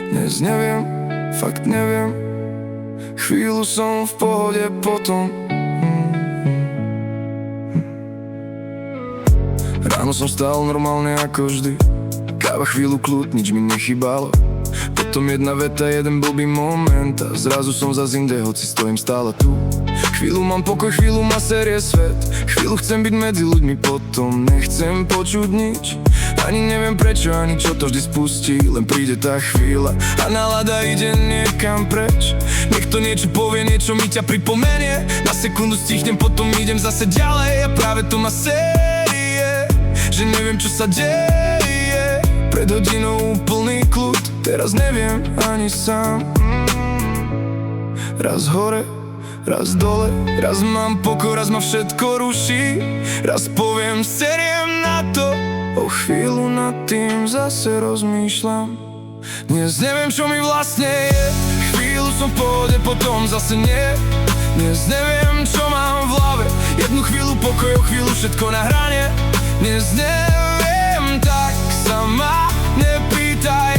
Dnes neviem, fakt neviem. Chvíľu som v pohode potom. Ráno som stál normálne ako vždy. Káva, chvíľu kľud, nič mi nechybalo. Potom jedna veta, jeden blbý moment a zrazu som zas inde, hoci stojím stále tu. Chvíľu mám pokoj, chvíľu ma série svet. Chvíľu chcem byť medzi ľuďmi, potom nechcem počuť nič. Ani neviem prečo, ani čo to vždy spustí. Len príde tá chvíľa a nálada ide niekam preč. Niekto niečo povie, niečo mi ťa pripomenie. Na sekundu stichnem, potom idem zase ďalej. A práve to ma série, že neviem čo sa deje. Pred hodinou úplný kľud, teraz neviem ani sám. Raz hore, raz dole, raz mám pokoj, raz ma všetko ruší. Raz poviem, seriem na to, o chvíľu nad tým zase rozmýšľam. Dnes neviem, čo mi vlastne je. Chvíľu som v pohode, potom zase nie. Dnes neviem, čo mám v hlave. Jednu chvíľu pokoj, o chvíľu všetko na hrane. Dnes neviem, tak sa ma nepýtaj.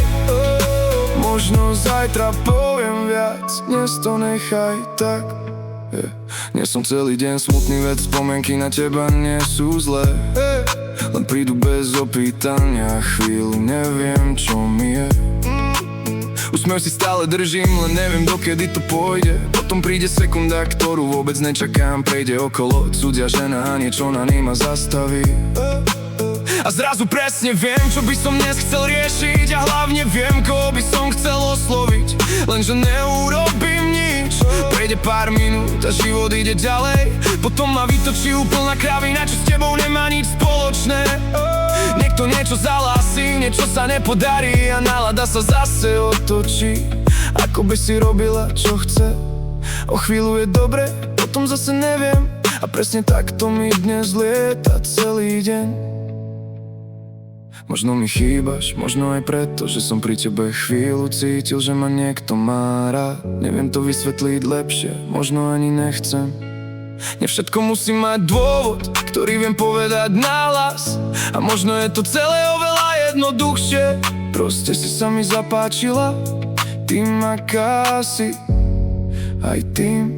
Možno zajtra poviem viac, dnes to nechaj tak. Nie som celý deň smutný, veď spomienky na teba nie sú zlé. Len prídu bez opýtania, chvíľu neviem, čo mi je. Úsmev si stále držím, len neviem, dokedy to pôjde. Potom príde sekunda, ktorú vôbec nečakám. Prejde okolo cudzia žena a niečo na nej ma zastaví. A zrazu presne viem, čo by som dnes chcel riešiť. A hlavne viem, koho by som chcel osloviť. Lenže neurobím nič. Prejde pár minút a život ide ďalej. Potom ma vytočí úplná kravina, čo s tebou nemá nič spoločné. Niekto niečo zalásí, niečo sa nepodarí a nálada sa zase otočí. Ako by si robila, čo chce. O chvíľu je dobre, potom zase neviem. A presne takto mi dnes lieta celý deň. Možno mi chýbaš, možno aj preto, že som pri tebe chvíľu cítil, že ma niekto má rád. Neviem to vysvetliť lepšie, možno ani nechcem. Nie všetko musí mať dôvod, ktorý viem povedať nahlas. A možno je to celé oveľa jednoduchšie. Proste si sa mi zapáčila tým, aká si. Aj tým,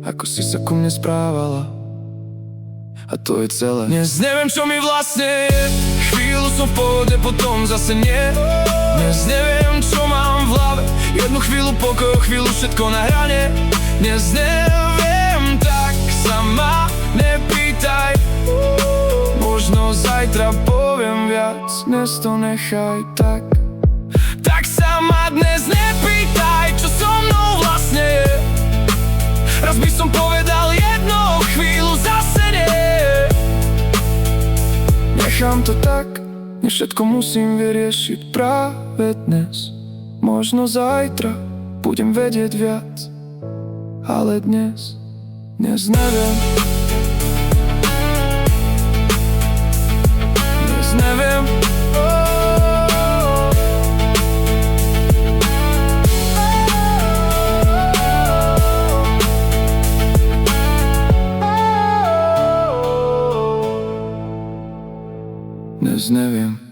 ako si sa ku mne správala. A to je celé. Dnes neviem, čo mi vlastne je. Chvíľu som v pohode, potom zase nie. Dnes neviem, čo mám v hlave. Jednu chvíľu pokoj, chvíľu všetko na hrane. Dnes neviem, tak sa ma nepýtaj. Možno zajtra poviem viac, dnes to nechaj tak. Tak sa ma dnes nepýtaj, čo so mnou vlastne je. Raz by som povedal jedno, chvíľu zase nie. Nechám to tak, nie všetko musím vyriešiť práve dnes. Možno zajtra budem vedieť viac, ale dnes neviem. Dnes neviem. Dnes neviem.